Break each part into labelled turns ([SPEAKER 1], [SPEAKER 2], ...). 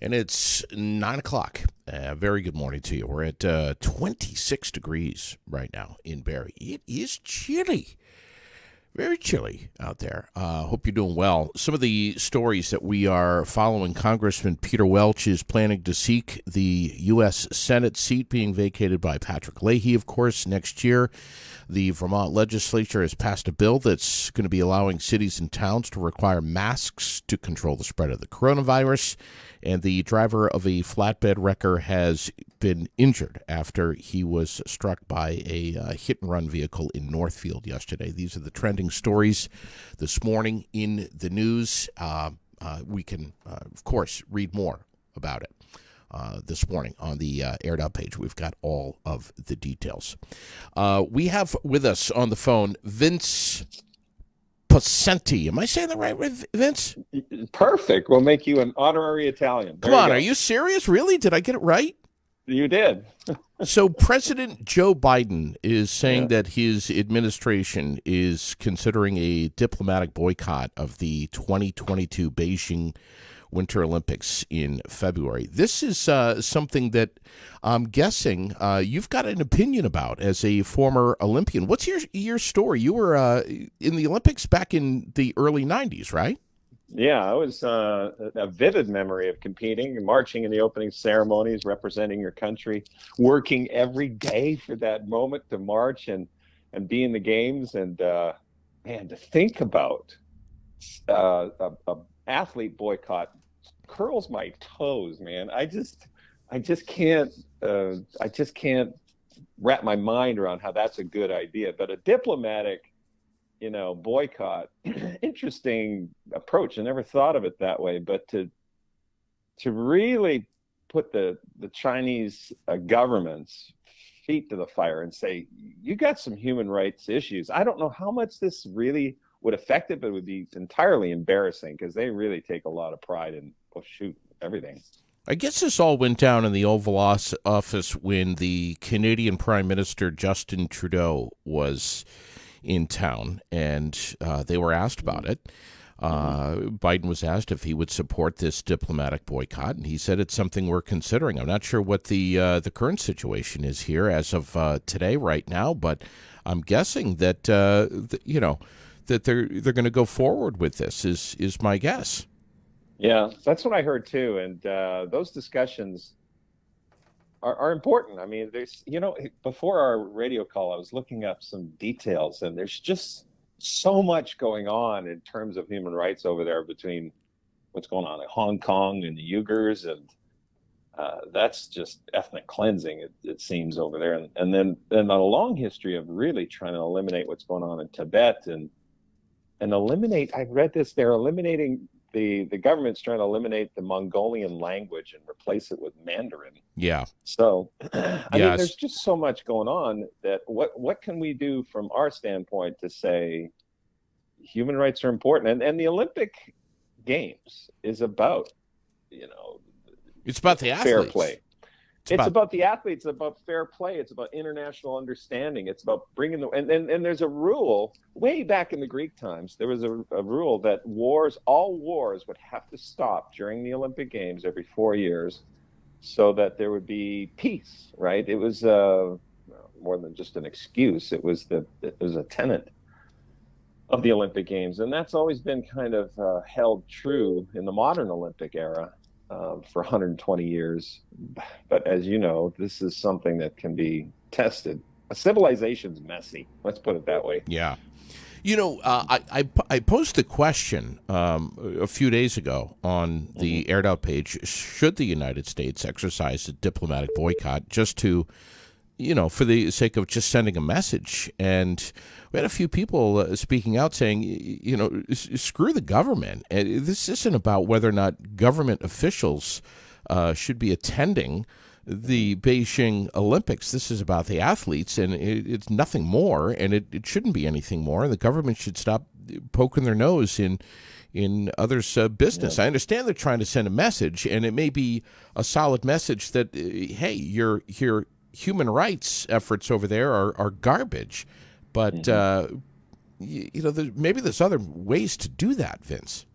[SPEAKER 1] And it's 9 o'clock. Very good morning to you. We're at 26 degrees right now in Barrie. It is chilly. Very chilly out there. Hope you're doing well. Some of the stories that we are following: Congressman Peter Welch is planning to seek the U.S. Senate seat being vacated by Patrick Leahy, of course, next year. The Vermont legislature has passed a bill that's going to be allowing cities and towns to require masks to control the spread of the coronavirus. And the driver of a flatbed wrecker has been injured after he was struck by a hit-and-run vehicle in Northfield yesterday. These are the trending stories this morning in the news. We can, of course, read more about it this morning on the Aired Out page. We've got all of the details. We have with us on the phone Vince Poscente. Am I saying that right, Vince?
[SPEAKER 2] Perfect. We'll make you an honorary Italian.
[SPEAKER 1] Come on, are you serious? Really? Did I get it right?
[SPEAKER 2] You did.
[SPEAKER 1] So President Joe Biden is saying that his administration is considering a diplomatic boycott of the 2022 Beijing Winter Olympics in February. This is something that I'm guessing you've got an opinion about as a former Olympian. What's your story? You were in the Olympics back in the early 90s, right?
[SPEAKER 2] Yeah, it was a vivid memory of competing and marching in the opening ceremonies, representing your country, working every day for that moment to march and be in the games. And, man, to think about a athlete boycott curls my toes, man. I just can't wrap my mind around how that's a good idea. But a diplomatic, boycott, interesting approach. I never thought of it that way. But to really put the Chinese government's feet to the fire and say, you got some human rights issues. I don't know how much this really would affect it, but it would be entirely embarrassing because they really take a lot of pride in, everything.
[SPEAKER 1] I guess this all went down in the Oval Office when the Canadian Prime Minister Justin Trudeau was in town, and they were asked about it. Biden was asked if he would support this diplomatic boycott, and he said it's something we're considering. I'm not sure what the current situation is here as of today, right now, but I'm guessing that that they're going to go forward with this. Is my guess.
[SPEAKER 2] Yeah, that's what I heard too, and those discussions are important. I mean, there's, before our radio call, I was looking up some details, and there's just so much going on in terms of human rights over there between what's going on in Hong Kong and the Uyghurs, and that's just ethnic cleansing, it seems, over there. And then a long history of really trying to eliminate what's going on in Tibet and eliminate, I read this, they're eliminating, the government's trying to eliminate the Mongolian language and replace it with Mandarin.
[SPEAKER 1] Yeah.
[SPEAKER 2] So, I mean, there's just so much going on that what can we do from our standpoint to say human rights are important? And the Olympic Games is about,
[SPEAKER 1] it's about the athletes.
[SPEAKER 2] Fair play. It's about the athletes, about fair play. It's about international understanding. It's about bringing and there's a rule way back in the Greek times. There was a rule that all wars would have to stop during the Olympic Games every 4 years so that there would be peace, right? It was more than just an excuse. It was a tenet of the Olympic Games. And that's always been kind of held true in the modern Olympic era. For 120 years. But as you know, this is something that can be tested. A civilization's messy. Let's put it that way.
[SPEAKER 1] Yeah. I posed the question a few days ago on the Aired Out page, should the United States exercise a diplomatic boycott just to, for the sake of just sending a message? And we had a few people speaking out saying, screw the government. This isn't about whether or not government officials should be attending the Beijing Olympics. This is about the athletes, and it's nothing more, and it shouldn't be anything more. The government should stop poking their nose in others' business. I understand they're trying to send a message, and it may be a solid message that, hey, your human rights efforts over there are garbage. But, maybe there's other ways to do that, Vince.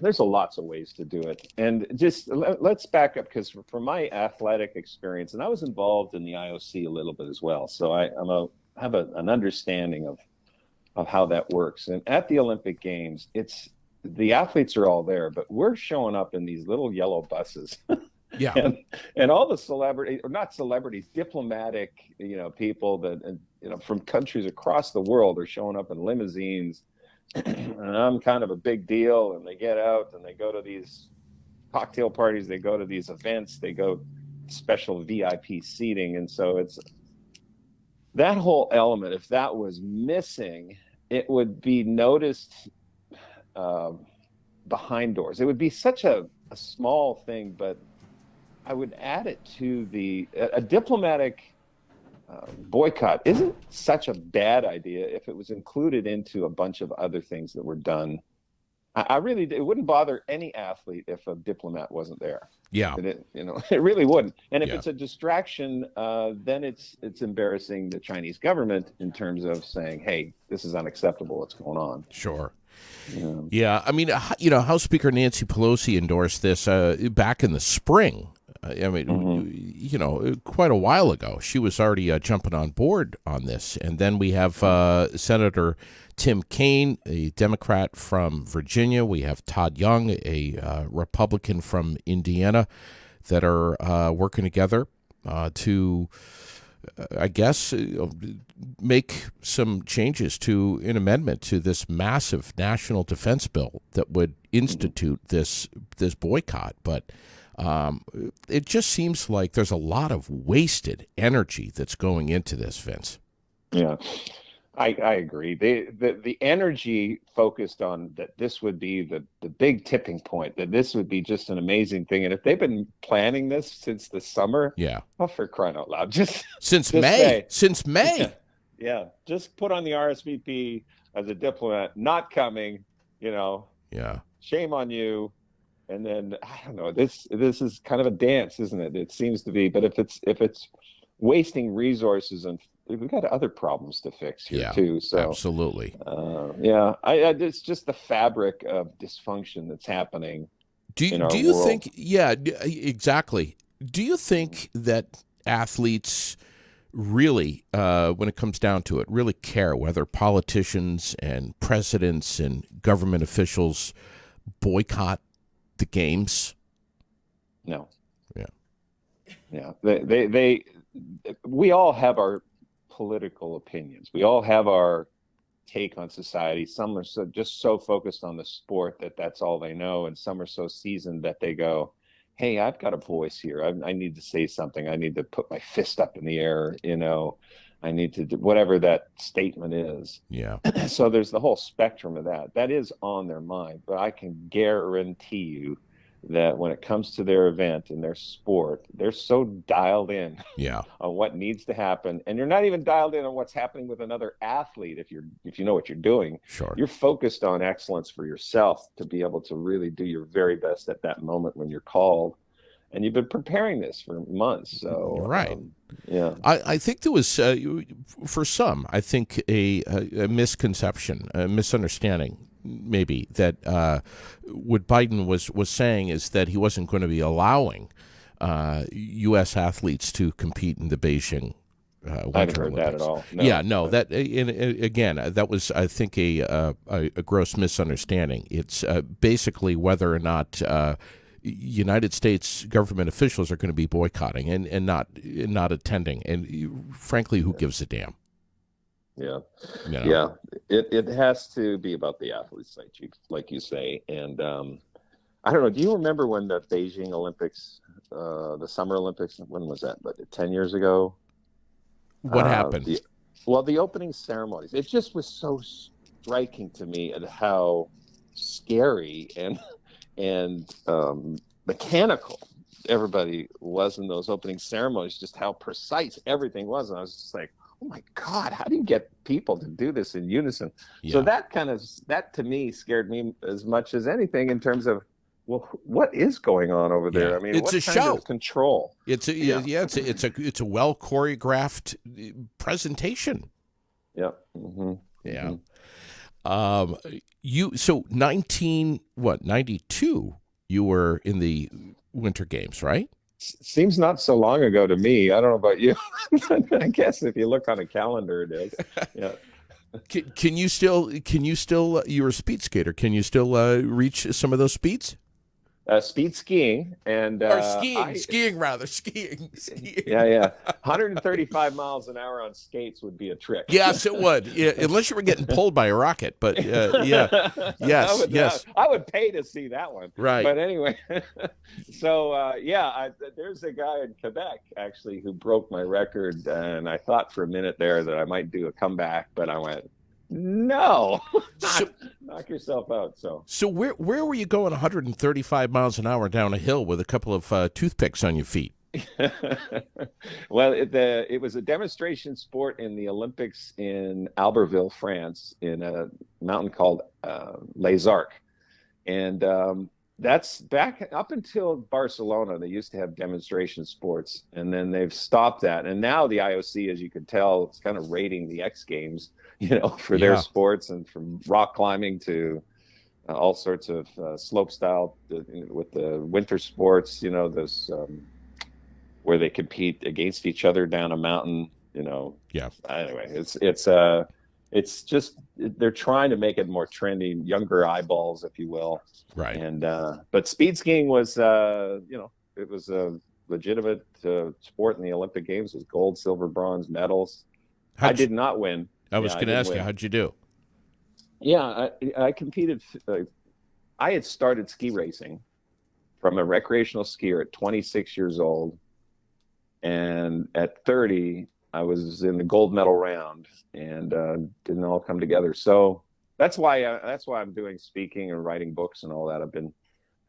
[SPEAKER 2] There's lots of ways to do it. And just let's back up, because from my athletic experience, and I was involved in the IOC a little bit as well, so I have an understanding of how that works. And at the Olympic Games, the athletes are all there, but we're showing up in these little yellow buses.
[SPEAKER 1] Yeah.
[SPEAKER 2] And all the celebrities, or not celebrities, diplomatic, people that, from countries across the world are showing up in limousines. And I'm kind of a big deal, and they get out and they go to these cocktail parties, they go to these events, they go special VIP seating. And so it's that whole element. If that was missing, it would be noticed behind doors. It would be such a small thing, but I would add it to a diplomatic boycott isn't such a bad idea if it was included into a bunch of other things that were done. It wouldn't bother any athlete if a diplomat wasn't there.
[SPEAKER 1] Yeah.
[SPEAKER 2] It really wouldn't. And if it's a distraction, then it's embarrassing the Chinese government in terms of saying, hey, this is unacceptable, what's going on.
[SPEAKER 1] Sure. Yeah. I mean, House Speaker Nancy Pelosi endorsed this back in the spring. Quite a while ago. She was already jumping on board on this. And then we have Senator Tim Kaine, a Democrat from Virginia. We have Todd Young, a Republican from Indiana, that are working together to, I guess, make some changes to an amendment to this massive national defense bill that would institute this boycott. But it just seems like there's a lot of wasted energy that's going into this, Vince.
[SPEAKER 2] Yeah, I agree. The energy focused on that this would be the big tipping point, that this would be just an amazing thing. And if they've been planning this since the summer, for crying out loud,
[SPEAKER 1] since May.
[SPEAKER 2] Yeah, just put on the RSVP as a diplomat, not coming, shame on you. And then, I don't know, this is kind of a dance, isn't it? It seems to be. But if it's wasting resources, and we've got other problems to fix here too. So
[SPEAKER 1] absolutely.
[SPEAKER 2] It's just the fabric of dysfunction that's happening.
[SPEAKER 1] Do you think? Yeah, exactly. Do you think that athletes really, when it comes down to it, really care whether politicians and presidents and government officials boycott the games?
[SPEAKER 2] No. Yeah. We all have our political opinions. We all have our take on society. Some are so focused on the sport that that's all they know, and some are so seasoned that they go, hey, I've got a voice here. I need to say something. I need to put my fist up in the air. I need to do whatever that statement is.
[SPEAKER 1] Yeah.
[SPEAKER 2] So there's the whole spectrum of that is on their mind. But I can guarantee you that when it comes to their event and their sport, they're so dialed in on what needs to happen. And you're not even dialed in on what's happening with another athlete. If you know what you're doing, you're focused on excellence for yourself to be able to really do your very best at that moment when you're called. And you've been preparing this for months. So,
[SPEAKER 1] I think there was, for some, I think a misconception, a misunderstanding, maybe, that what Biden was saying is that he wasn't going to be allowing U.S. athletes to compete in the Beijing Winter Olympics.
[SPEAKER 2] I haven't heard that at all.
[SPEAKER 1] That again, that was, I think, a gross misunderstanding. It's basically whether or not United States government officials are going to be boycotting and not attending. And frankly, who gives a damn?
[SPEAKER 2] Yeah. Yeah. It has to be about the athletes, like you say. And I don't know. Do you remember when the Beijing Olympics, the Summer Olympics, when was that? Like 10 years ago?
[SPEAKER 1] What happened?
[SPEAKER 2] The opening ceremonies. It just was so striking to me at how scary and mechanical everybody was in those opening ceremonies, just how precise everything was. And I was just like, oh my God, how do you get people to do this in unison?
[SPEAKER 1] Yeah.
[SPEAKER 2] So that to me scared me as much as anything in terms of, well, what is going on over there? I mean,
[SPEAKER 1] it's
[SPEAKER 2] what
[SPEAKER 1] a
[SPEAKER 2] kind
[SPEAKER 1] show.
[SPEAKER 2] of control?
[SPEAKER 1] It's a well choreographed presentation.
[SPEAKER 2] Yeah. Mm-hmm.
[SPEAKER 1] Yeah.
[SPEAKER 2] Mm-hmm.
[SPEAKER 1] So 92, you were in the Winter Games, right?
[SPEAKER 2] Seems not so long ago to me. I don't know about you. I guess if you look on a calendar, it is. Yeah.
[SPEAKER 1] Can you still, you're a speed skater. Can you still reach some of those speeds?
[SPEAKER 2] Speed skiing and
[SPEAKER 1] skiing.
[SPEAKER 2] Yeah. 135 miles an hour on skates would be a trick.
[SPEAKER 1] Yes, it would. Yeah, unless you were getting pulled by a rocket. But yes.
[SPEAKER 2] I would pay to see that one.
[SPEAKER 1] Right.
[SPEAKER 2] But anyway, so there's a guy in Quebec actually who broke my record, and I thought for a minute there that I might do a comeback, but I went, no, knock yourself out. So
[SPEAKER 1] where were you going 135 miles an hour down a hill with a couple of toothpicks on your feet?
[SPEAKER 2] Well, it was a demonstration sport in the Olympics in Albertville, France, in a mountain called Les Arcs. And that's back up until Barcelona. They used to have demonstration sports, and then they've stopped that. And now the IOC, as you can tell, it's kind of rating the X Games, for their sports, and from rock climbing to all sorts of slope style with the winter sports, those where they compete against each other down a mountain,
[SPEAKER 1] Yeah.
[SPEAKER 2] Anyway, it's just they're trying to make it more trendy, younger eyeballs, if you will.
[SPEAKER 1] Right.
[SPEAKER 2] And but speed skiing was, it was a legitimate sport in the Olympic Games. It was gold, silver, bronze medals. I did not win.
[SPEAKER 1] I was going to ask you, how'd you do?
[SPEAKER 2] Yeah, I competed. I had started ski racing from a recreational skier at 26 years old. And at 30, I was in the gold medal round, and didn't all come together. So that's why I'm doing speaking and writing books and all that. I've been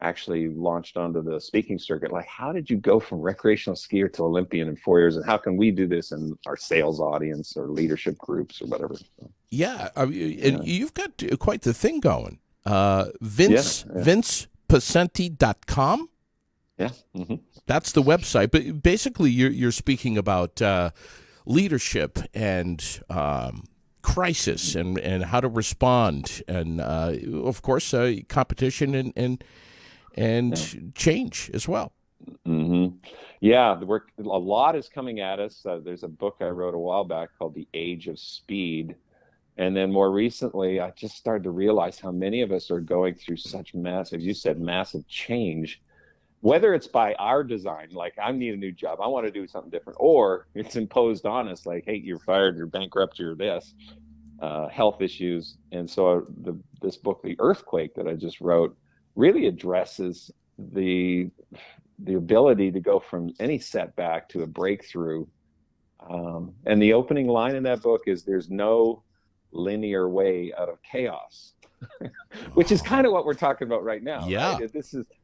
[SPEAKER 2] actually launched onto the speaking circuit. Like, how did you go from recreational skier to Olympian in 4 years? And how can we do this in our sales audience or leadership groups or whatever?
[SPEAKER 1] Yeah. And you've got quite the thing going. VincePoscente.com.
[SPEAKER 2] Yeah. Mm-hmm.
[SPEAKER 1] That's the website. But basically, you're speaking about leadership and crisis and how to respond, and of course, competition and change as well.
[SPEAKER 2] Mm-hmm. Yeah, a lot is coming at us. There's a book I wrote a while back called The Age of Speed. And then more recently, I just started to realize how many of us are going through such massive change, whether it's by our design, like I need a new job, I want to do something different, or it's imposed on us, like, hey, you're fired, you're bankrupt, you're this, health issues. And so this book, The Earthquake, that I just wrote, really addresses the ability to go from any setback to a breakthrough. And the opening line in that book is, there's no linear way out of chaos. Which is kind of what we're talking about right now.
[SPEAKER 1] Yeah.
[SPEAKER 2] Right?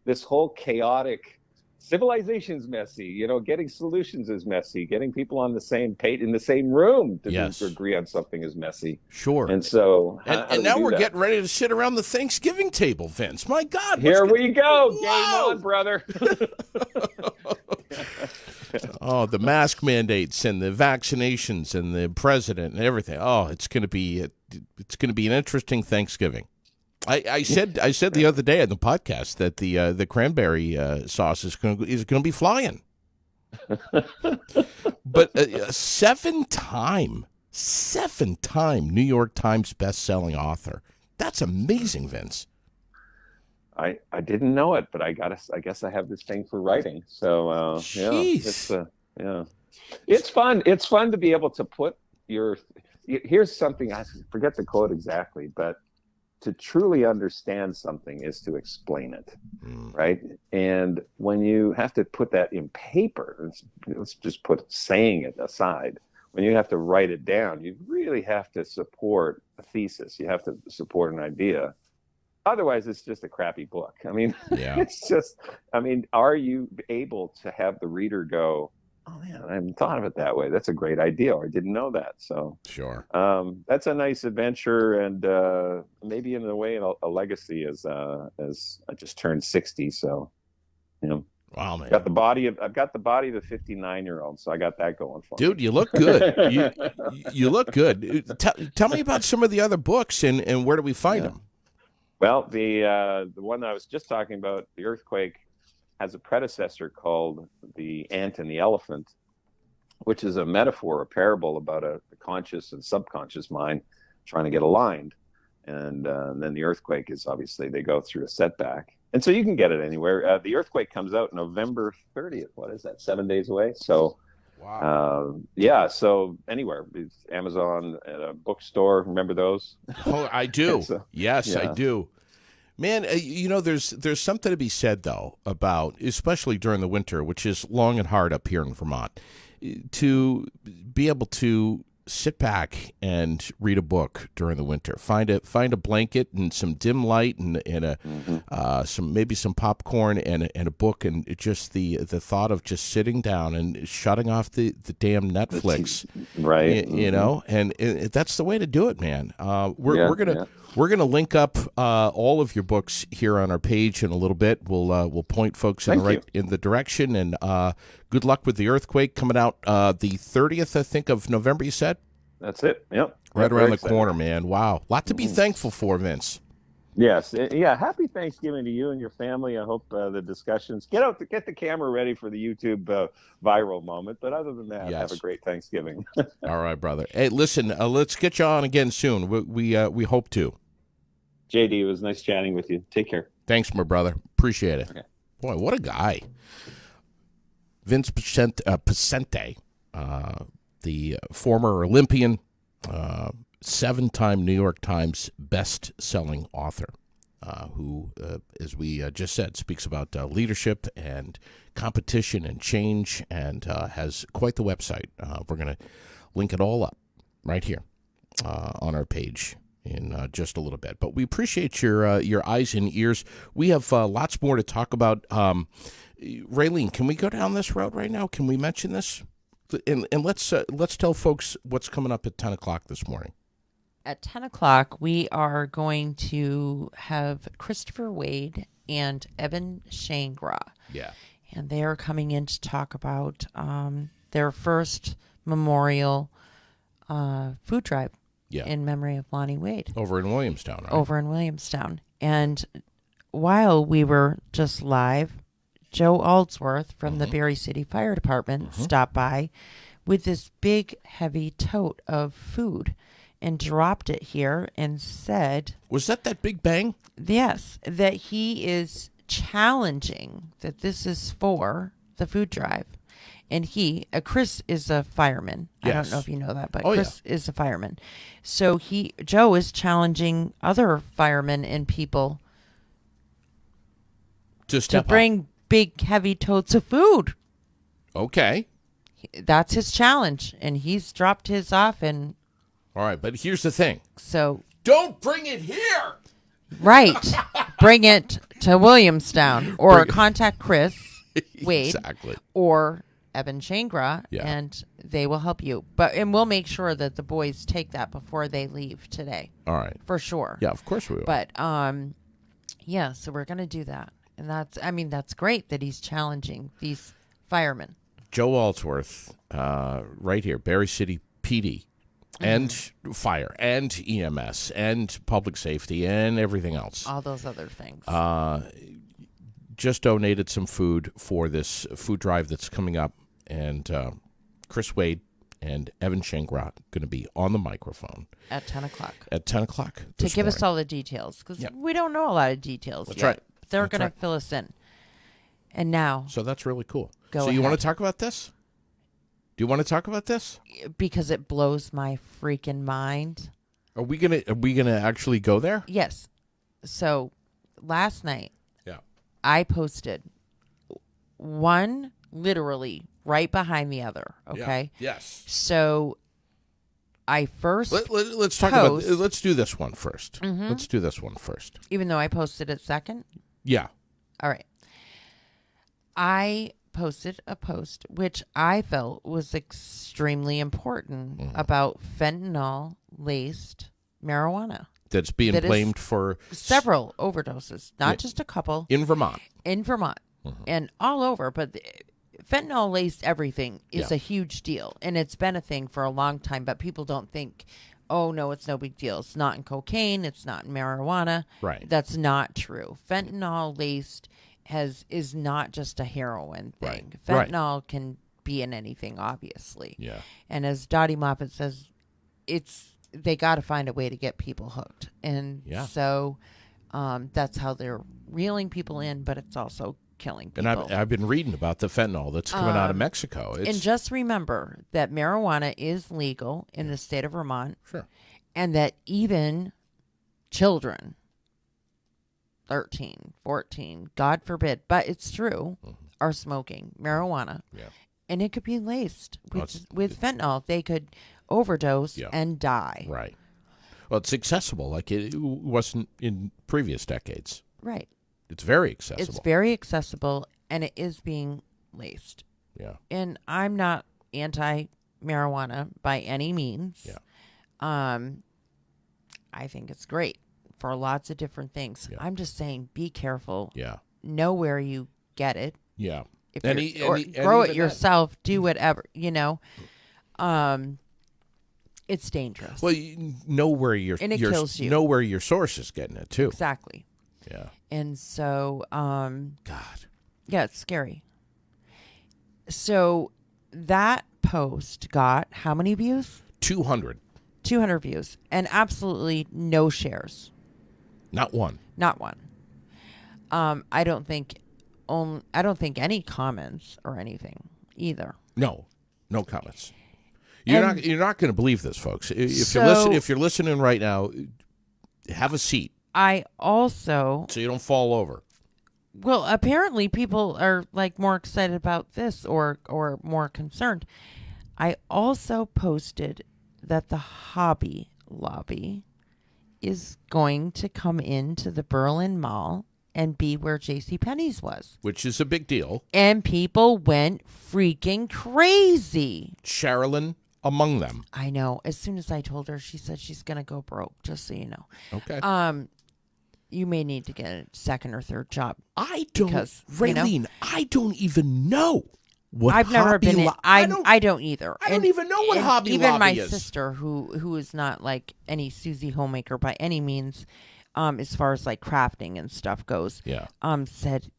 [SPEAKER 2] This whole chaotic civilization's messy, getting solutions is messy, getting people on the same page in the same room to agree on something is messy.
[SPEAKER 1] Sure.
[SPEAKER 2] And so
[SPEAKER 1] and now we're getting ready to sit around the Thanksgiving table, Vince. My God.
[SPEAKER 2] Here we go. Whoa. Game on, brother.
[SPEAKER 1] Oh, the mask mandates and the vaccinations and the president and everything. Oh, it's going to be an interesting Thanksgiving. I said the other day on the podcast that the cranberry sauce is going to be flying. But a seven-time New York Times best-selling author. That's amazing, Vince.
[SPEAKER 2] I didn't know it, but I guess I have this thing for writing. So it's fun. It's fun to be able to put here's something, I forget the quote exactly, but to truly understand something is to explain it, right? And when you have to put that in paper, let's just put saying it aside. When you have to write it down, you really have to support a thesis. You have to support an idea. Otherwise, it's just a crappy book. I mean,
[SPEAKER 1] Yeah.
[SPEAKER 2] it's just, I mean, are you able to have the reader go, oh man, I haven't thought of it that way. That's a great idea. Or I didn't know that. So
[SPEAKER 1] Sure.
[SPEAKER 2] that's a nice adventure, and maybe in a way a legacy as I just turned 60. So, you know,
[SPEAKER 1] Wow, man.
[SPEAKER 2] I've got the body of a 59-year-old. So I got that going for me.
[SPEAKER 1] Dude, you look good. You look good. Tell me about some of the other books and where do we find them?
[SPEAKER 2] Well, the one that I was just talking about, The Earthquake, has a predecessor called The Ant and the Elephant, which is a metaphor, a parable about the conscious and subconscious mind trying to get aligned. And then the earthquake is obviously they go through a setback. And so you can get it anywhere. The Earthquake comes out November 30th. What is that? 7 days away. So,
[SPEAKER 1] wow.
[SPEAKER 2] Yeah. So anywhere, it's Amazon, a bookstore. Remember those?
[SPEAKER 1] Oh, I do.
[SPEAKER 2] So,
[SPEAKER 1] yes,
[SPEAKER 2] yeah.
[SPEAKER 1] I do. Man, you know, there's something to be said though about, especially during the winter, which is long and hard up here in Vermont, to be able to sit back and read a book during the winter. Find a blanket and some dim light and some popcorn and a book, and just the thought of just sitting down and shutting off the damn Netflix,
[SPEAKER 2] right?
[SPEAKER 1] You know, and that's the way to do it, man. We're gonna link up all of your books here on our page in a little bit. We'll point folks in the direction, and good luck with The Earthquake coming out the 30th, I think, of November. You said.
[SPEAKER 2] That's it. Yep.
[SPEAKER 1] Right around the corner, man. Wow, lot to be thankful for, Vince.
[SPEAKER 2] Yes. Yeah. Happy Thanksgiving to you and your family. I hope the discussions get the camera ready for the YouTube viral moment. But other than that, have a great Thanksgiving.
[SPEAKER 1] All right, brother. Hey, listen, let's get you on again soon. We hope to.
[SPEAKER 2] JD, it was nice chatting with you. Take care.
[SPEAKER 1] Thanks, my brother. Appreciate it. Okay. Boy, what a guy. Vince Poscente, the former Olympian, 7-time New York Times best-selling author, who, as we just said, speaks about leadership and competition and change, and has quite the website. We're going to link it all up right here on our page in just a little bit. But we appreciate your eyes and ears. We have lots more to talk about. Raylene, can we go down this road right now? Can we mention this? And let's tell folks what's coming up at 10 o'clock this morning.
[SPEAKER 3] At 10 o'clock, we are going to have Christopher Wade and Evan Shangra.
[SPEAKER 1] Yeah.
[SPEAKER 3] And they are coming in to talk about their first memorial food drive in memory of Lonnie Wade.
[SPEAKER 1] Over in Williamstown, right?
[SPEAKER 3] Over in Williamstown. And while we were just live, Joe Aldsworth from the Berry City Fire Department stopped by with this big, heavy tote of food and dropped it here and said...
[SPEAKER 1] Was that Big Bang?
[SPEAKER 3] Yes, that he is challenging that this is for the food drive. And Chris is a fireman. Yes. I don't know if you know that, but Chris is a fireman. So Joe is challenging other firemen and people to bring big, heavy totes of food.
[SPEAKER 1] Okay.
[SPEAKER 3] That's his challenge, and he's dropped his off. And
[SPEAKER 1] all right, but here's the thing.
[SPEAKER 3] So
[SPEAKER 1] don't bring it here.
[SPEAKER 3] Right. Bring it to Williamstown, or contact Chris Wade or Evan Shangra, and they will help you. And we'll make sure that the boys take that before they leave today.
[SPEAKER 1] All right.
[SPEAKER 3] For sure.
[SPEAKER 1] Yeah, of course we will.
[SPEAKER 3] But so we're going to do that. And that's great that he's challenging these firemen.
[SPEAKER 1] Joe Aldsworth, right here, Berry City PD, and fire, and EMS, and public safety, and everything else.
[SPEAKER 3] All those other things.
[SPEAKER 1] Just donated some food for this food drive that's coming up, and Chris Wade and Evan Shangra going to be on the microphone.
[SPEAKER 3] At 10 o'clock.
[SPEAKER 1] At 10 o'clock
[SPEAKER 3] to give us all the details, because we don't know a lot of details
[SPEAKER 1] That's
[SPEAKER 3] yet.
[SPEAKER 1] Right.
[SPEAKER 3] They're going to fill us in. And now.
[SPEAKER 1] So that's really cool.
[SPEAKER 3] Go ahead.
[SPEAKER 1] You want to talk about this? Do you want to talk about this?
[SPEAKER 3] Because it blows my freaking mind.
[SPEAKER 1] Are we gonna actually go there?
[SPEAKER 3] Yes. So last night, I posted one literally right behind the other. Okay.
[SPEAKER 1] Yeah. Yes.
[SPEAKER 3] So
[SPEAKER 1] Let's talk about. Let's do this one first.
[SPEAKER 3] Mm-hmm.
[SPEAKER 1] Let's do this one first.
[SPEAKER 3] Even though I posted it second?
[SPEAKER 1] Yeah.
[SPEAKER 3] All right. I posted a post which I felt was extremely important about fentanyl-laced marijuana.
[SPEAKER 1] That's being blamed for
[SPEAKER 3] several overdoses, not just a couple.
[SPEAKER 1] In Vermont.
[SPEAKER 3] And all over. But fentanyl-laced everything is a huge deal. And it's been a thing for a long time. But people don't think, oh, no, it's no big deal. It's not in cocaine. It's not in marijuana.
[SPEAKER 1] Right.
[SPEAKER 3] That's not true. Fentanyl-laced is not just a heroin thing.
[SPEAKER 1] Right.
[SPEAKER 3] Fentanyl can be in anything, obviously.
[SPEAKER 1] Yeah.
[SPEAKER 3] And as Dottie Moffat says, they got to find a way to get people hooked. And so that's how they're reeling people in, but it's also killing people.
[SPEAKER 1] And I've been reading about the fentanyl that's coming out of Mexico.
[SPEAKER 3] And just remember that marijuana is legal in the state of Vermont.
[SPEAKER 1] Sure.
[SPEAKER 3] And that even children, 13, 14, God forbid, but it's true, are smoking marijuana.
[SPEAKER 1] Yeah.
[SPEAKER 3] And it could be laced with fentanyl. They could overdose and die.
[SPEAKER 1] Right. Well, it's accessible like it wasn't in previous decades.
[SPEAKER 3] Right.
[SPEAKER 1] It's very accessible.
[SPEAKER 3] It's very accessible, and it is being laced.
[SPEAKER 1] Yeah.
[SPEAKER 3] And I'm not anti-marijuana by any means.
[SPEAKER 1] Yeah.
[SPEAKER 3] I think it's great for lots of different things. Yeah. I'm just saying, be careful.
[SPEAKER 1] Yeah.
[SPEAKER 3] Know where you get it.
[SPEAKER 1] Yeah.
[SPEAKER 3] Or grow it yourself. Do whatever, it's dangerous.
[SPEAKER 1] Well, you know where it kills you. Know where your source is getting it too.
[SPEAKER 3] Exactly.
[SPEAKER 1] Yeah.
[SPEAKER 3] And so,
[SPEAKER 1] God.
[SPEAKER 3] Yeah, it's scary. So that post got how many views?
[SPEAKER 1] 200.
[SPEAKER 3] 200 views, and absolutely no shares.
[SPEAKER 1] Not one.
[SPEAKER 3] Not one. I don't think any comments or anything either.
[SPEAKER 1] No comments. You're not going to believe this, folks. If you're listening right now, have a seat.
[SPEAKER 3] I also,
[SPEAKER 1] so you don't fall over.
[SPEAKER 3] Well, apparently people are like more excited about this or more concerned. I also posted that the Hobby Lobby is going to come into the Berlin Mall and be where JCPenney's was.
[SPEAKER 1] Which is a big deal.
[SPEAKER 3] And people went freaking crazy.
[SPEAKER 1] Sherilyn among them.
[SPEAKER 3] I know. As soon as I told her, she said she's going to go broke, just so you know.
[SPEAKER 1] Okay.
[SPEAKER 3] You may need to get a second or third job.
[SPEAKER 1] Raylene, I don't even know what
[SPEAKER 3] I've never been in. I don't either.
[SPEAKER 1] I don't even know what Hobby Lobby is.
[SPEAKER 3] Even my sister, who is not like any Susie homemaker by any means, as far as like crafting and stuff goes, said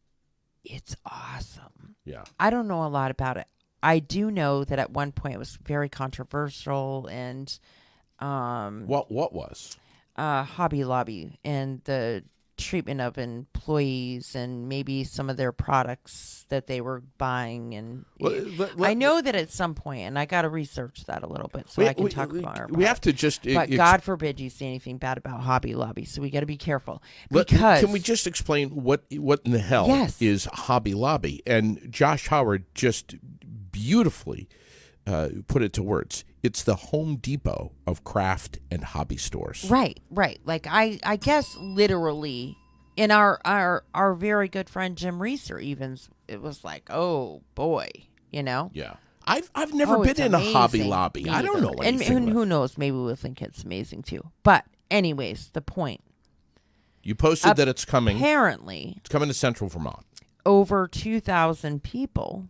[SPEAKER 3] it's awesome.
[SPEAKER 1] Yeah.
[SPEAKER 3] I don't know a lot about it. I do know that at one point it was very controversial and
[SPEAKER 1] what was?
[SPEAKER 3] Hobby Lobby and the treatment of employees and maybe some of their products that they were buying. And I know that at some point, and I got to research that a little bit so I can talk about it.
[SPEAKER 1] We have to just...
[SPEAKER 3] But God forbid you say anything bad about Hobby Lobby, so we got to be careful. Because
[SPEAKER 1] can we just explain what in the hell is Hobby Lobby? And Josh Howard just beautifully put it to words. It's the Home Depot of craft and hobby stores.
[SPEAKER 3] Right. Like I guess literally, in our very good friend Jim Reeser it was like, oh boy,
[SPEAKER 1] Yeah. I've never been in a Hobby Lobby. Either. I don't know anything.
[SPEAKER 3] And who knows? Maybe we'll think it's amazing too. But anyways, the point.
[SPEAKER 1] You posted that it's coming.
[SPEAKER 3] Apparently,
[SPEAKER 1] it's coming to Central Vermont.
[SPEAKER 3] Over 2,000 people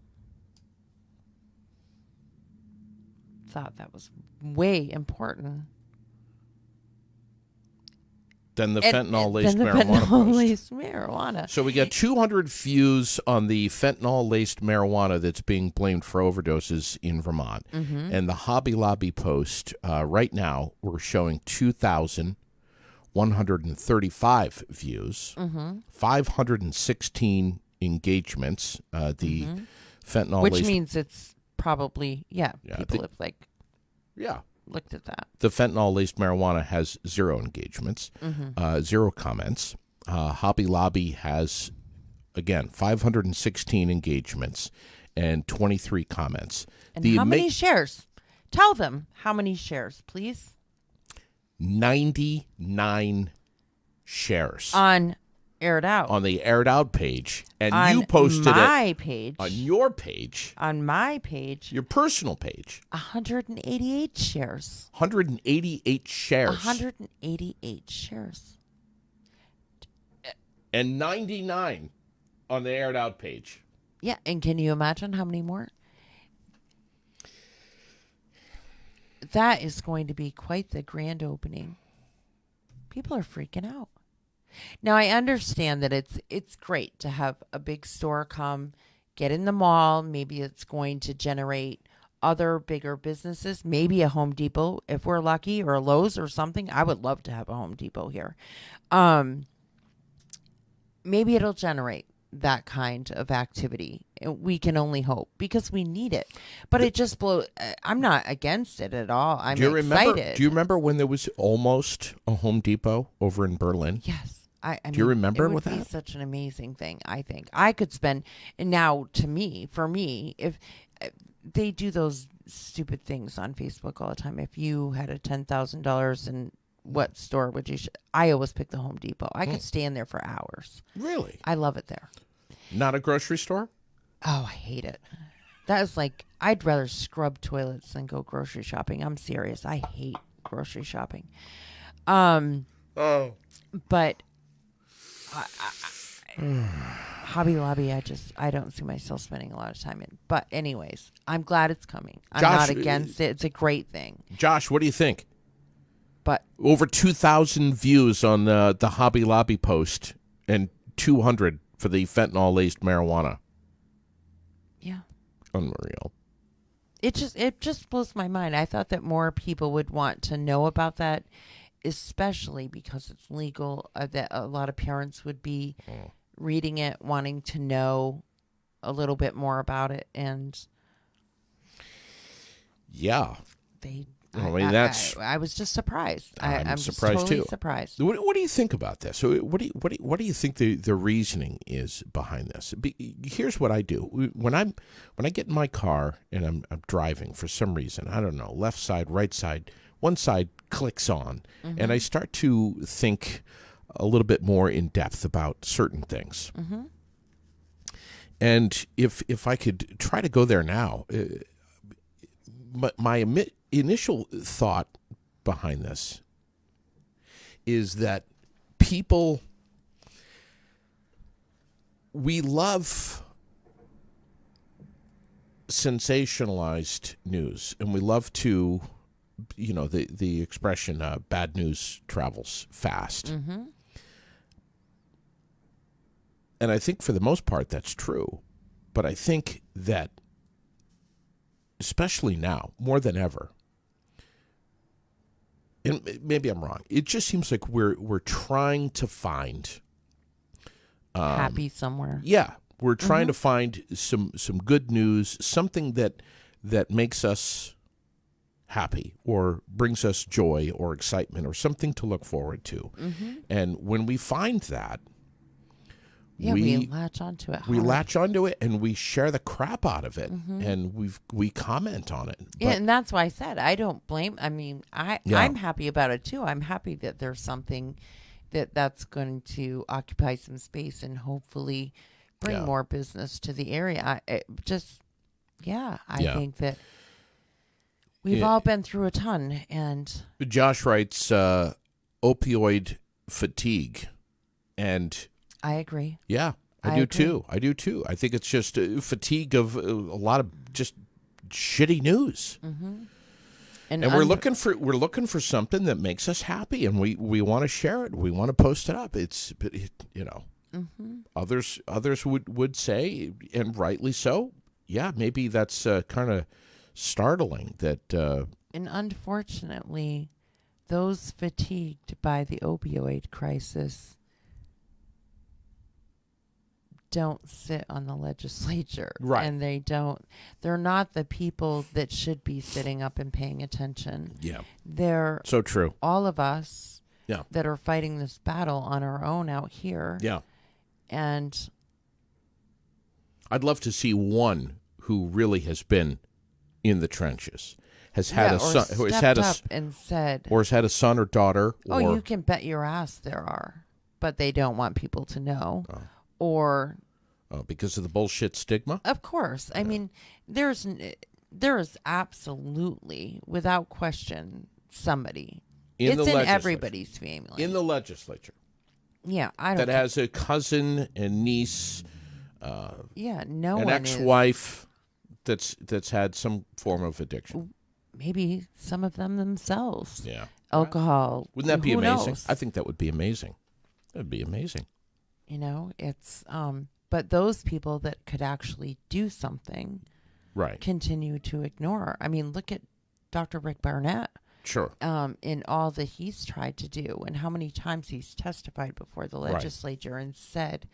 [SPEAKER 3] thought that was way important.
[SPEAKER 1] Than the fentanyl-laced marijuana. So we got 200 views on the fentanyl-laced marijuana that's being blamed for overdoses in Vermont. Mm-hmm. And the Hobby Lobby post, right now, we're showing 2,135 views, 516 engagements. Fentanyl-laced...
[SPEAKER 3] Which means it's probably, people have looked at that.
[SPEAKER 1] The fentanyl-laced marijuana has 0 engagements, 0 comments. Hobby Lobby has, again, 516 engagements and 23 comments.
[SPEAKER 3] And how many shares? Tell them how many shares, please.
[SPEAKER 1] 99 shares.
[SPEAKER 3] On Air It Out.
[SPEAKER 1] On the Air It Out page. And
[SPEAKER 3] on
[SPEAKER 1] you posted
[SPEAKER 3] my page.
[SPEAKER 1] On your page.
[SPEAKER 3] On my page.
[SPEAKER 1] Your personal page.
[SPEAKER 3] 188 shares.
[SPEAKER 1] 188 shares.
[SPEAKER 3] 188 shares.
[SPEAKER 1] And 99 on the Air It Out page.
[SPEAKER 3] Yeah, and can you imagine how many more? That is going to be quite the grand opening. People are freaking out. Now, I understand that it's great to have a big store come, get in the mall. Maybe it's going to generate other bigger businesses, maybe a Home Depot if we're lucky, or a Lowe's or something. I would love to have a Home Depot here. Maybe it'll generate that kind of activity. We can only hope, because we need it. But it just blows. I'm not against it at all. I'm excited.
[SPEAKER 1] Do you remember when there was almost a Home Depot over in Berlin?
[SPEAKER 3] Yes. I
[SPEAKER 1] do you remember with that?
[SPEAKER 3] It would be such an amazing thing, I think. I could spend, and now for me, if they do those stupid things on Facebook all the time, if you had a $10,000 in what store would you? I always pick the Home Depot. I could stand there for hours.
[SPEAKER 1] Really?
[SPEAKER 3] I love it there.
[SPEAKER 1] Not a grocery store?
[SPEAKER 3] Oh, I hate it. That is like, I'd rather scrub toilets than go grocery shopping. I'm serious. I hate grocery shopping. But Hobby Lobby, I don't see myself spending a lot of time in. But anyways, I'm glad it's coming. I'm not against it. It's a great thing.
[SPEAKER 1] Josh, what do you think?
[SPEAKER 3] But
[SPEAKER 1] over 2,000 views on the Hobby Lobby post, and 200 for the fentanyl-laced marijuana.
[SPEAKER 3] Yeah.
[SPEAKER 1] Unreal.
[SPEAKER 3] It just blows my mind. I thought that more people would want to know about that, especially because it's legal, that a lot of parents would be reading it, wanting to know a little bit more about it. And
[SPEAKER 1] yeah,
[SPEAKER 3] I was just surprised. I'm
[SPEAKER 1] surprised
[SPEAKER 3] just totally
[SPEAKER 1] too.
[SPEAKER 3] Surprised.
[SPEAKER 1] What do you think about this? So what do you think the reasoning is behind this? Here's what I do when I get in my car and I'm driving for some reason. I don't know, left side, right side, one side clicks on, and I start to think a little bit more in depth about certain things. Mm-hmm. And if I could try to go there now, my initial thought behind this is that we love sensationalized news, and we love to, the expression, bad news travels fast. Mm-hmm. And I think for the most part that's true. But I think that, especially now, more than ever, and maybe I'm wrong, it just seems like we're trying to find
[SPEAKER 3] happy somewhere.
[SPEAKER 1] Yeah, we're trying to find some good news, something that makes us happy or brings us joy or excitement or something to look forward to. Mm-hmm. And when we find that, we
[SPEAKER 3] latch onto it.
[SPEAKER 1] We latch onto it, and we share the crap out of it, and we comment on it.
[SPEAKER 3] Yeah, and that's why I said I don't blame. I mean, I'm happy about it too. I'm happy that there's something that's going to occupy some space and hopefully bring more business to the area. I think that we've all been through a ton. And
[SPEAKER 1] Josh writes opioid fatigue, and
[SPEAKER 3] I agree.
[SPEAKER 1] Yeah, I do too. I think it's just fatigue of a lot of just shitty news. Mm-hmm. And we're looking for something that makes us happy, and we want to share it. We want to post it up. Others would say, and rightly so, yeah, maybe that's kind of startling that.
[SPEAKER 3] And unfortunately, those fatigued by the opioid crisis don't sit on the legislature.
[SPEAKER 1] Right.
[SPEAKER 3] And they're not the people that should be sitting up and paying attention.
[SPEAKER 1] Yeah.
[SPEAKER 3] They're
[SPEAKER 1] so true.
[SPEAKER 3] All of us that are fighting this battle on our own out here.
[SPEAKER 1] Yeah.
[SPEAKER 3] And I'd
[SPEAKER 1] love to see one who really has been in the trenches, has had a son, who has had
[SPEAKER 3] and said,
[SPEAKER 1] or has had a son or daughter.
[SPEAKER 3] Oh, you can bet your ass there are, but they don't want people to know, or
[SPEAKER 1] because of the bullshit stigma.
[SPEAKER 3] Of course, I mean, there is absolutely, without question, somebody. It's in everybody's family.
[SPEAKER 1] In the legislature.
[SPEAKER 3] Yeah, I don't.
[SPEAKER 1] That has a cousin and niece.
[SPEAKER 3] An
[SPEAKER 1] ex-wife that's had some form of addiction.
[SPEAKER 3] Maybe some of them themselves.
[SPEAKER 1] Yeah.
[SPEAKER 3] Alcohol.
[SPEAKER 1] Wouldn't that be amazing?
[SPEAKER 3] Knows?
[SPEAKER 1] I think that would be amazing. That'd be amazing.
[SPEAKER 3] You know, it's but those people that could actually do something,
[SPEAKER 1] right,
[SPEAKER 3] continue to ignore. I mean, look at Dr. Rick Barnett.
[SPEAKER 1] Sure.
[SPEAKER 3] In all that he's tried to do, and how many times he's testified before the legislature and said,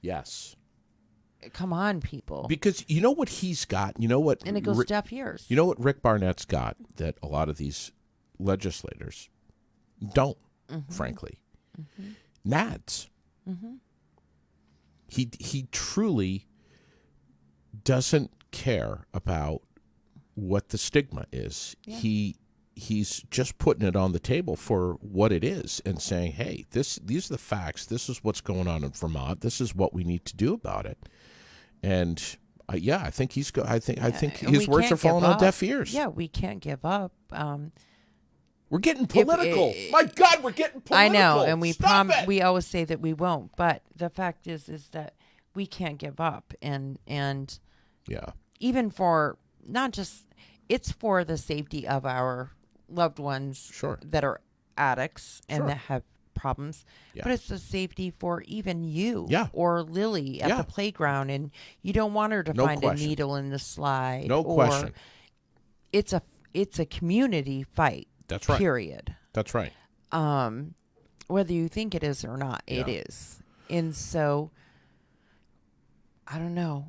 [SPEAKER 1] "Yes,
[SPEAKER 3] come on, people."
[SPEAKER 1] Because you know what he's got. You know what,
[SPEAKER 3] and it goes deaf ears.
[SPEAKER 1] You know what Rick Barnett's got that a lot of these legislators don't. Frankly, nads. He truly doesn't care about what the stigma is. Yeah. He's just putting it on the table for what it is and saying, "Hey, these are the facts. This is what's going on in Vermont. This is what we need to do about it." And I think he's I think his words are falling on deaf ears.
[SPEAKER 3] Yeah, we can't give up.
[SPEAKER 1] We're getting political. My God, we're getting political.
[SPEAKER 3] I know, and we always say that we won't, but the fact is that we can't give up, and
[SPEAKER 1] yeah, even
[SPEAKER 3] for not just it's for the safety of our loved ones that are addicts and that have problems, but it's the safety for even you or Lily at the playground, and you don't want her to find a needle in the slide.
[SPEAKER 1] No question.
[SPEAKER 3] It's a community fight.
[SPEAKER 1] That's right.
[SPEAKER 3] Period.
[SPEAKER 1] That's right.
[SPEAKER 3] Whether you think it is or not, it is. And so I don't know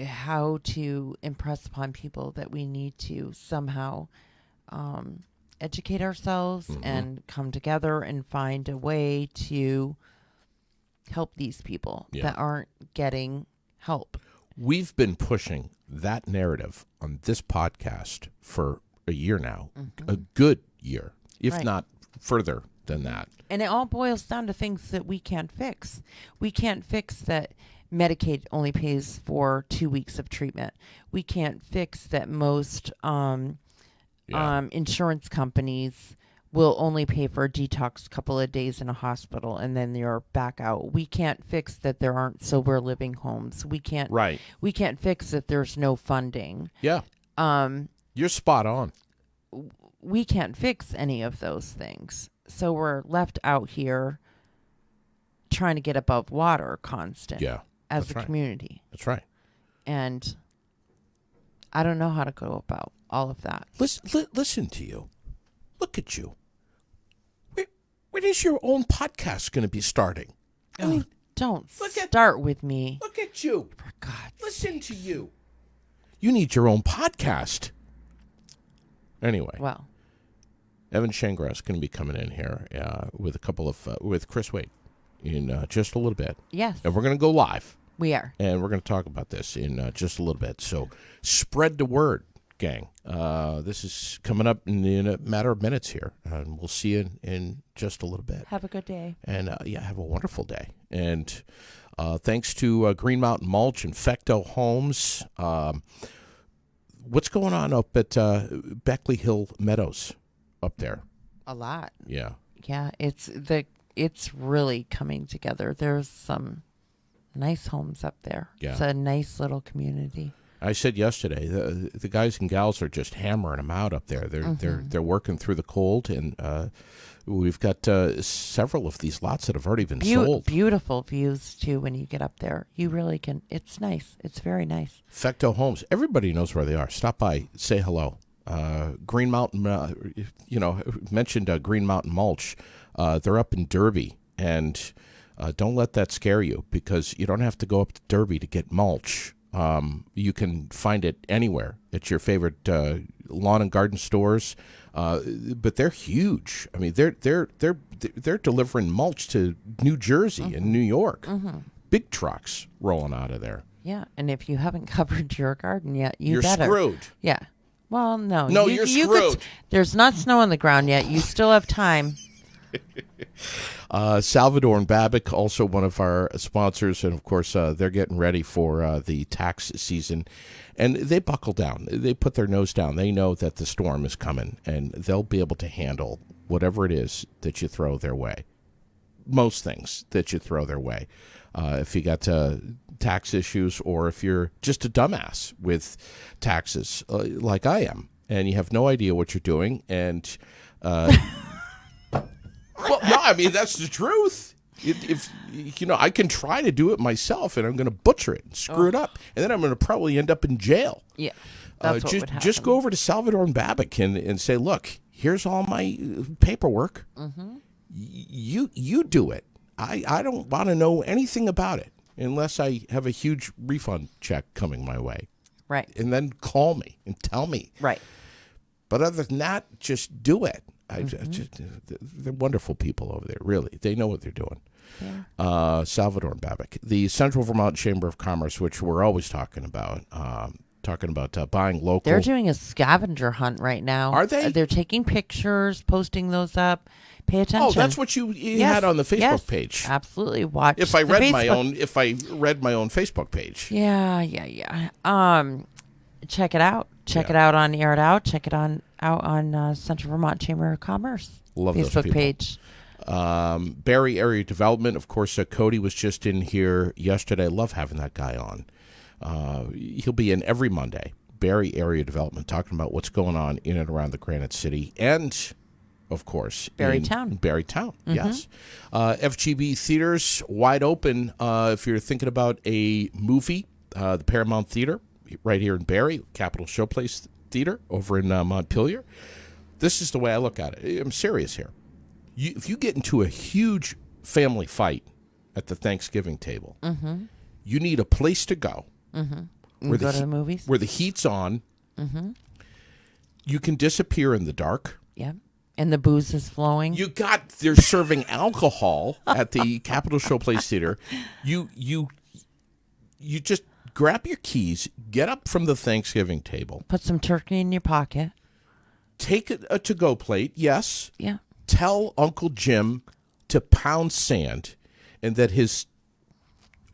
[SPEAKER 3] how to impress upon people that we need to somehow educate ourselves and come together and find a way to help these people that aren't getting help.
[SPEAKER 1] We've been pushing that narrative on this podcast for a year now, a good year, if not further than that.
[SPEAKER 3] And it all boils down to things that we can't fix. We can't fix that Medicaid only pays for 2 weeks of treatment. We can't fix that most insurance companies will only pay for a detox couple of days in a hospital and then you're back out. We can't fix that there aren't sober living homes. We can't fix that there's no funding.
[SPEAKER 1] Yeah. You're spot on.
[SPEAKER 3] We can't fix any of those things. So we're left out here trying to get above water constant as a community.
[SPEAKER 1] That's right.
[SPEAKER 3] And I don't know how to go about all of that.
[SPEAKER 1] Listen to you. Look at you. When is your own podcast going to be starting?
[SPEAKER 3] I mean, don't start with me.
[SPEAKER 1] Look at you.
[SPEAKER 3] For God's
[SPEAKER 1] Listen to you. You need your own podcast. Anyway.
[SPEAKER 3] Well.
[SPEAKER 1] Evan Shangra is going to be coming in here with a couple of with Chris Wade in just a little bit.
[SPEAKER 3] Yes.
[SPEAKER 1] And we're going to go live.
[SPEAKER 3] We are.
[SPEAKER 1] And we're going to talk about this in just a little bbit. So spread the word, gang. This is coming up in a matter of minutes here. And we'll see you in just a little bit.
[SPEAKER 3] Have a good day.
[SPEAKER 1] And, have a wonderful day. And thanks to Green Mountain Mulch and Fecto Homes. What's going on up at Beckley Hill Meadows up there?
[SPEAKER 3] A lot.
[SPEAKER 1] Yeah.
[SPEAKER 3] Yeah, it's really coming together. There's some nice homes up there.
[SPEAKER 1] Yeah.
[SPEAKER 3] It's a nice little community.
[SPEAKER 1] I said yesterday, the guys and gals are just hammering them out up there. They're working through the cold, and we've got several of these lots that have already been sold.
[SPEAKER 3] Beautiful views too when you get up there. You really can. It's nice. It's very nice.
[SPEAKER 1] Fecto Homes. Everybody knows where they are. Stop by. Say hello. Green Mountain. Mentioned Green Mountain Mulch. They're up in Derby, and don't let that scare you because you don't have to go up to Derby to get mulch. You can find it anywhere at your favorite lawn and garden stores, but they're huge. I mean, they're delivering mulch to New Jersey and New York. Big trucks rolling out of there.
[SPEAKER 3] Yeah, and if you haven't covered your garden yet,
[SPEAKER 1] you're
[SPEAKER 3] better.
[SPEAKER 1] Screwed.
[SPEAKER 3] Yeah, Well, no.
[SPEAKER 1] No, you're screwed.
[SPEAKER 3] There's not snow on the ground yet. You still have time.
[SPEAKER 1] Salvador and Babic, also one of our sponsors, and of course they're getting ready for the tax season, and they buckle down. They put their nose down. They know that the storm is coming, and they'll be able to handle whatever it is that you throw their way. Most things that you throw their way. If you got tax issues, or if you're just a dumbass with taxes, like I am, and you have no idea what you're doing, and well, no, I mean, that's the truth. If I can try to do it myself, and I'm going to butcher it and screw it up, and then I'm going to probably end up in jail.
[SPEAKER 3] Yeah, that's what would happen.
[SPEAKER 1] Just go over to Salvador and Babic and say, look, here's all my paperwork. Mm-hmm. You do it. I don't want to know anything about it unless I have a huge refund check coming my way.
[SPEAKER 3] Right.
[SPEAKER 1] And then call me and tell me.
[SPEAKER 3] Right.
[SPEAKER 1] But other than that, just do it. They're wonderful people over there, really. They know what they're doing. Yeah. Salvador and Babic. The Central Vermont Chamber of Commerce, which we're always talking about buying local.
[SPEAKER 3] They're doing a scavenger hunt right now.
[SPEAKER 1] Are they?
[SPEAKER 3] They're taking pictures, posting those up. Pay attention.
[SPEAKER 1] Oh, that's what you had on the Facebook page.
[SPEAKER 3] Absolutely. Watch.
[SPEAKER 1] If I read my own Facebook page.
[SPEAKER 3] Yeah. Check it out. Check it out on Air It Out. Check it out on Central Vermont Chamber of Commerce
[SPEAKER 1] Love
[SPEAKER 3] Facebook
[SPEAKER 1] those people.
[SPEAKER 3] page.
[SPEAKER 1] Barrie Area Development. Of course, Cody was just in here yesterday. I love having that guy on. He'll be in every Monday. Barrie Area Development, talking about what's going on in and around the Granite City, and of course,
[SPEAKER 3] Barrytown.
[SPEAKER 1] Mm-hmm. Yes. FGB Theaters wide open. If you're thinking about a movie, the Paramount Theater right here in Barrie, Capitol Showplace Theater over in Montpelier. This is the way I look at it. I'm serious here. If you get into a huge family fight at the Thanksgiving table, mm-hmm. you need a place to go.
[SPEAKER 3] Mm-hmm. Go to the movies?
[SPEAKER 1] Where the heat's on. Mm-hmm. You can disappear in the dark.
[SPEAKER 3] Yeah. And the booze is flowing.
[SPEAKER 1] They're serving alcohol at the Capitol Showplace Theater. You just grab your keys, get up from the Thanksgiving table.
[SPEAKER 3] Put some turkey in your pocket.
[SPEAKER 1] Take a to-go plate, yes.
[SPEAKER 3] Yeah.
[SPEAKER 1] Tell Uncle Jim to pound sand and that his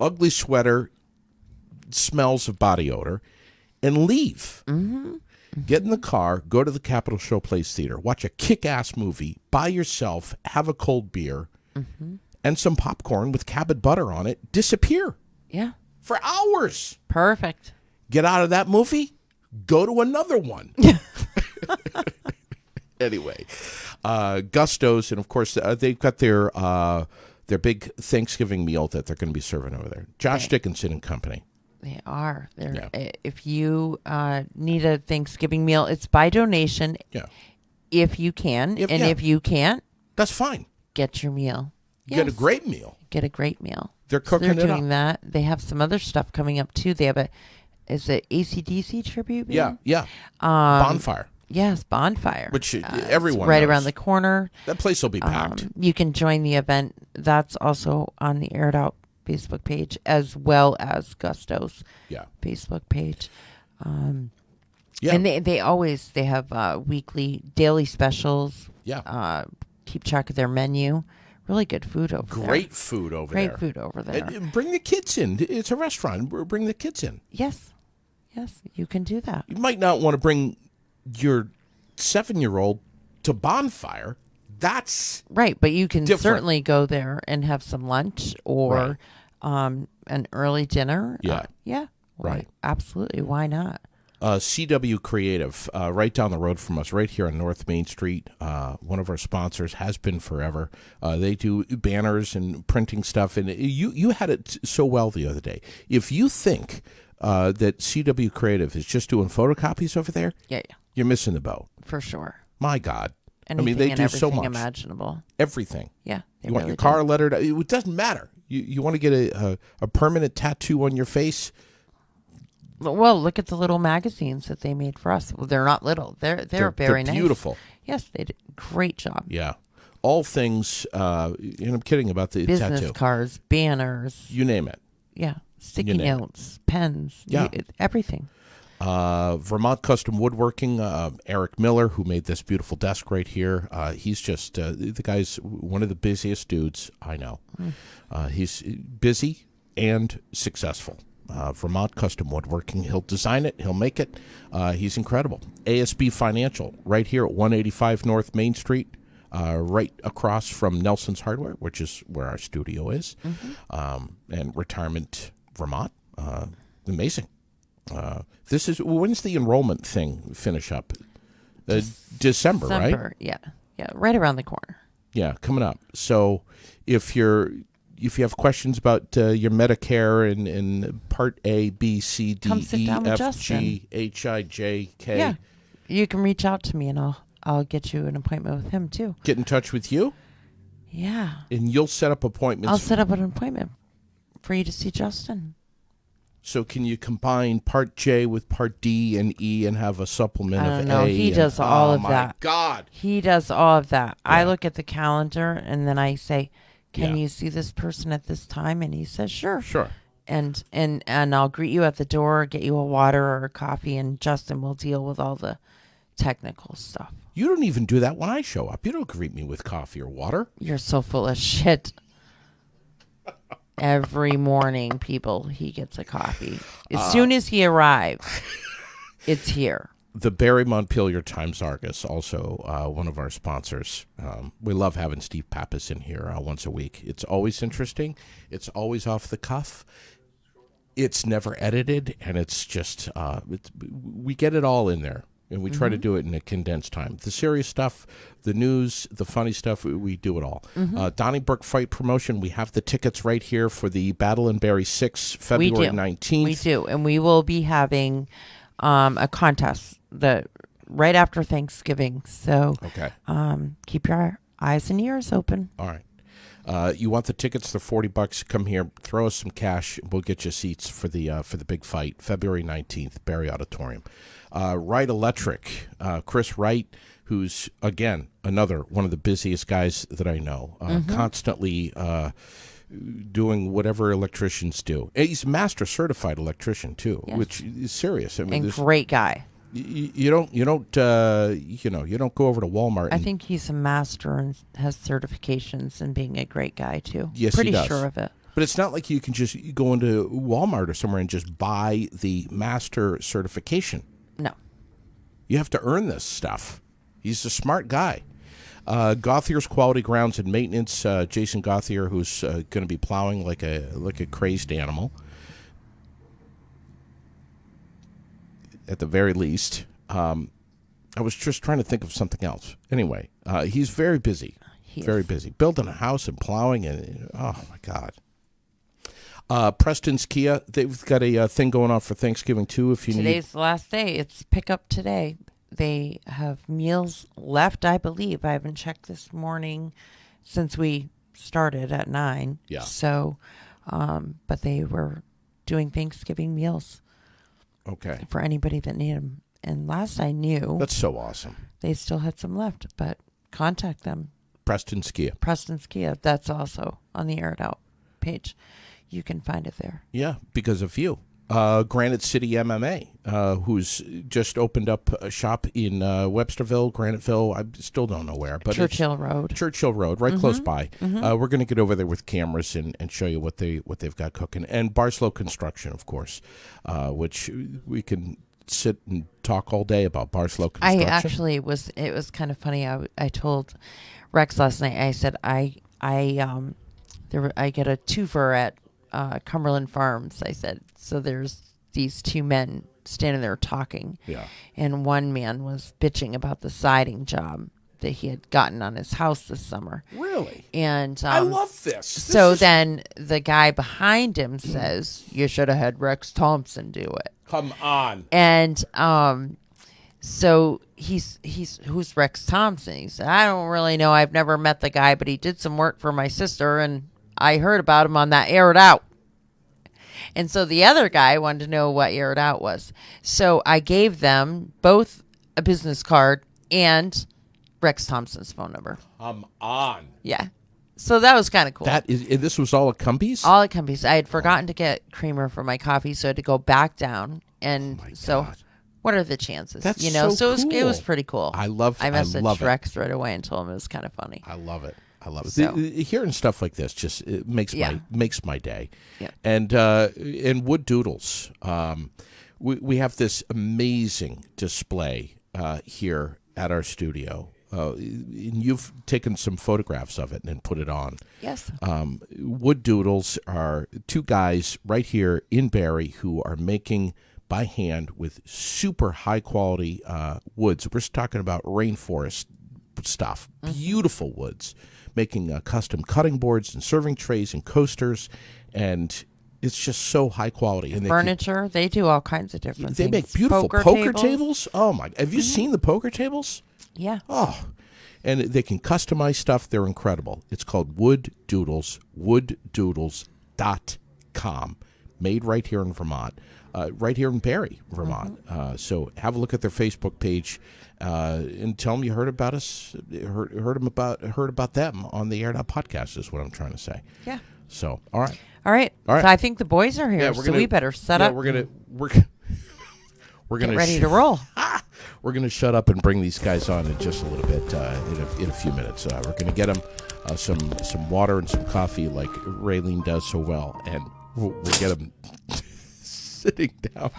[SPEAKER 1] ugly sweater smells of body odor, and leave. Mm-hmm. Get in the car, go to the Capitol Showplace Theater, watch a kick-ass movie by yourself, have a cold beer, mm-hmm. and some popcorn with Cabot butter on it, disappear.
[SPEAKER 3] Yeah.
[SPEAKER 1] For hours.
[SPEAKER 3] Perfect.
[SPEAKER 1] Get out of that movie, go to another one. Anyway, Gusto's, and of course, they've got their big Thanksgiving meal that they're going to be serving over there. Josh Dickinson and Company.
[SPEAKER 3] They are. If you need a Thanksgiving meal, it's by donation. Yeah. If you can. If you can't,
[SPEAKER 1] that's fine.
[SPEAKER 3] Get your meal.
[SPEAKER 1] Get a great meal.
[SPEAKER 3] Get a great meal.
[SPEAKER 1] They're cooking it up.
[SPEAKER 3] They're doing that. They have some other stuff coming up, too. They have is it AC/DC tribute meal?
[SPEAKER 1] Yeah. Bonfire.
[SPEAKER 3] Yes, Bonfire.
[SPEAKER 1] Which everyone
[SPEAKER 3] right
[SPEAKER 1] knows.
[SPEAKER 3] around the corner.
[SPEAKER 1] That place will be packed.
[SPEAKER 3] You can join the event. That's also on the Air It Out Facebook page, as well as Gusto's Facebook page. And they have weekly, daily specials.
[SPEAKER 1] Yeah.
[SPEAKER 3] Keep track of their menu. Really good food over there.
[SPEAKER 1] Great food over there.
[SPEAKER 3] Great food over there.
[SPEAKER 1] And bring the kids in. It's a restaurant. Bring the kids in.
[SPEAKER 3] Yes, you can do that.
[SPEAKER 1] You might not want to bring your 7-year-old to Bonfire. That's
[SPEAKER 3] right, but you can
[SPEAKER 1] different.
[SPEAKER 3] Certainly go there and have some lunch or an early dinner.
[SPEAKER 1] Yeah.
[SPEAKER 3] Right. Absolutely. Why not?
[SPEAKER 1] CW Creative, right down the road from us, right here on North Main Street. One of our sponsors, has been forever. They do banners and printing stuff, and you had it so well the other day. If you think that CW Creative is just doing photocopies over there, you're missing the boat.
[SPEAKER 3] For sure.
[SPEAKER 1] My God.
[SPEAKER 3] Anything
[SPEAKER 1] they do so much.
[SPEAKER 3] Imaginable.
[SPEAKER 1] Everything.
[SPEAKER 3] Yeah.
[SPEAKER 1] You want your car lettered? It doesn't matter. You want to get a permanent tattoo on your face?
[SPEAKER 3] Well, look at the little magazines that they made for us. Well, they're not little. They're very nice.
[SPEAKER 1] Beautiful.
[SPEAKER 3] Yes, they did a great job.
[SPEAKER 1] Yeah. All things, and I'm kidding about the
[SPEAKER 3] business
[SPEAKER 1] tattoo.
[SPEAKER 3] Cards, banners.
[SPEAKER 1] You name it.
[SPEAKER 3] Yeah. Sticky notes, pens.
[SPEAKER 1] Yeah.
[SPEAKER 3] Everything.
[SPEAKER 1] Vermont Custom Woodworking, Eric Miller, who made this beautiful desk right here. He's just, the guy's one of the busiest dudes I know. He's busy and successful. Vermont Custom Woodworking. He'll design it. He'll make it. He's incredible. ASB Financial, right here at 185 North Main Street, right across from Nelson's Hardware, which is where our studio is, and Retirement Vermont. Amazing. When's the enrollment thing finish up? December, right?
[SPEAKER 3] Yeah, right around the corner.
[SPEAKER 1] Yeah, coming up. So if you have questions about your Medicare and Part A, B, C, D, E, F, G, H, I, J, K.
[SPEAKER 3] Yeah. You can reach out to me and I'll get you an appointment with him too.
[SPEAKER 1] Get in touch with you?
[SPEAKER 3] Yeah.
[SPEAKER 1] And you'll set up appointments?
[SPEAKER 3] I'll set up an appointment for you to see Justin.
[SPEAKER 1] So can you combine Part J with Part D and E and have a supplement of
[SPEAKER 3] A? He does all of that.
[SPEAKER 1] Oh, my God.
[SPEAKER 3] He does all of that.
[SPEAKER 1] Yeah.
[SPEAKER 3] I look at the calendar and then I say, can you see this person at this time? And he says, sure.
[SPEAKER 1] Sure.
[SPEAKER 3] And I'll greet you at the door, get you a water or a coffee, and Justin will deal with all the technical stuff.
[SPEAKER 1] You don't even do that when I show up. You don't greet me with coffee or water.
[SPEAKER 3] You're so full of shit. Every morning, he gets a coffee. As soon as he arrives, it's here.
[SPEAKER 1] The Barry Montpelier Times-Argus, also one of our sponsors. We love having Steve Pappas in here once a week. It's always interesting. It's always off the cuff. It's never edited, and it's just we get it all in there, and we try to do it in a condensed time. The serious stuff, the news, the funny stuff, we do it all. Donnybrook Fight Promotion, we have the tickets right here for the Battle in Barry 6, February 19th.
[SPEAKER 3] We do, and we will be having a contest right after Thanksgiving. So keep your eyes and ears open.
[SPEAKER 1] All right. You want the tickets? They're $40. Come here, throw us some cash. We'll get you seats for the big fight, February 19th, Barry Auditorium. Wright Electric, Chris Wright, who's, again, another one of the busiest guys that I know, constantly doing whatever electricians do. He's a master certified electrician too, which is serious. I mean,
[SPEAKER 3] and great guy.
[SPEAKER 1] You don't go over to Walmart.
[SPEAKER 3] I think he's a master and has certifications in being a great guy too.
[SPEAKER 1] Yes,
[SPEAKER 3] pretty
[SPEAKER 1] he does.
[SPEAKER 3] sure of it.
[SPEAKER 1] But it's not like you can just go into Walmart or somewhere and just buy the master certification.
[SPEAKER 3] No.
[SPEAKER 1] You have to earn this stuff. He's a smart guy. Gauthier's Quality Grounds and Maintenance, Jason Gauthier, who's going to be plowing like a crazed animal. At the very least. I was just trying to think of something else. Anyway, he's very busy. Very busy. Building a house and plowing, and oh my God. Preston's Kia, they've got a thing going on for Thanksgiving too.
[SPEAKER 3] Today's the last day. It's pick up today. They have meals left, I believe. I haven't checked this morning since we started at 9.
[SPEAKER 1] Yeah.
[SPEAKER 3] So, but they were doing Thanksgiving meals.
[SPEAKER 1] Okay.
[SPEAKER 3] For anybody that needed them. And last I knew,
[SPEAKER 1] that's so awesome.
[SPEAKER 3] They still had some left, but contact them.
[SPEAKER 1] Preston's Kia.
[SPEAKER 3] That's also on the Air It Out page. You can find it there.
[SPEAKER 1] Yeah, because of you. Granite City MMA, who's just opened up a shop in Websterville, Graniteville. I still don't know where, but
[SPEAKER 3] Churchill Road,
[SPEAKER 1] right close by. We're going to get over there with cameras and show you what they've got cooking. And Barslow Construction, of course, which we can sit and talk all day about Barslow Construction.
[SPEAKER 3] It was kind of funny. I told Rex last night. I said I get a twofer at Cumberland Farms. I said, so there's these two men standing there talking.
[SPEAKER 1] Yeah.
[SPEAKER 3] And one man was bitching about the siding job that he had gotten on his house this summer.
[SPEAKER 1] Really?
[SPEAKER 3] And
[SPEAKER 1] I love this.
[SPEAKER 3] Then the guy behind him says, you should have had Rex Thompson do it.
[SPEAKER 1] Come on.
[SPEAKER 3] And so he's who's Rex Thompson? He said, I don't really know. I've never met the guy, but he did some work for my sister, and I heard about him on that Air It Out. And so the other guy wanted to know what Air It Out was. So I gave them both a business card and Rex Thompson's phone number.
[SPEAKER 1] Come on.
[SPEAKER 3] Yeah. So that was kind of cool.
[SPEAKER 1] This was all at Cumbies?
[SPEAKER 3] All at Cumbies. I had forgotten to get creamer for my coffee, so I had to go back down. And what are the chances?
[SPEAKER 1] That's
[SPEAKER 3] so
[SPEAKER 1] cool.
[SPEAKER 3] it was pretty cool.
[SPEAKER 1] I
[SPEAKER 3] messaged Rex right away and told him it was kind of funny.
[SPEAKER 1] I love it.
[SPEAKER 3] So.
[SPEAKER 1] Hearing stuff like this just makes my day.
[SPEAKER 3] Yeah.
[SPEAKER 1] And Wood Doodles, we have this amazing display here at our studio. And you've taken some photographs of it and put it on.
[SPEAKER 3] Yes.
[SPEAKER 1] Wood Doodles are two guys right here in Barrie who are making by hand with super high quality woods. We're just talking about rainforest stuff, beautiful woods, making custom cutting boards and serving trays and coasters, and it's just so high quality. And
[SPEAKER 3] furniture, they do all kinds of different things.
[SPEAKER 1] They make beautiful poker tables. Oh my! Have you seen the poker tables?
[SPEAKER 3] Yeah.
[SPEAKER 1] Oh, and they can customize stuff. They're incredible. It's called Wood Doodles, wooddoodles.com, made right here in Vermont, right here in Barrie, Vermont. So have a look at their Facebook page and tell them you heard about us, heard about them on the Air Out podcast is what I'm trying to say.
[SPEAKER 3] Yeah.
[SPEAKER 1] So, all right.
[SPEAKER 3] So I think the boys are here, so we better set up.
[SPEAKER 1] We're gonna
[SPEAKER 3] get ready to roll.
[SPEAKER 1] We're gonna shut up and bring these guys on in just a little bit in a few minutes. We're gonna get them some water and some coffee like Raylene does so well, and we'll get them sitting down.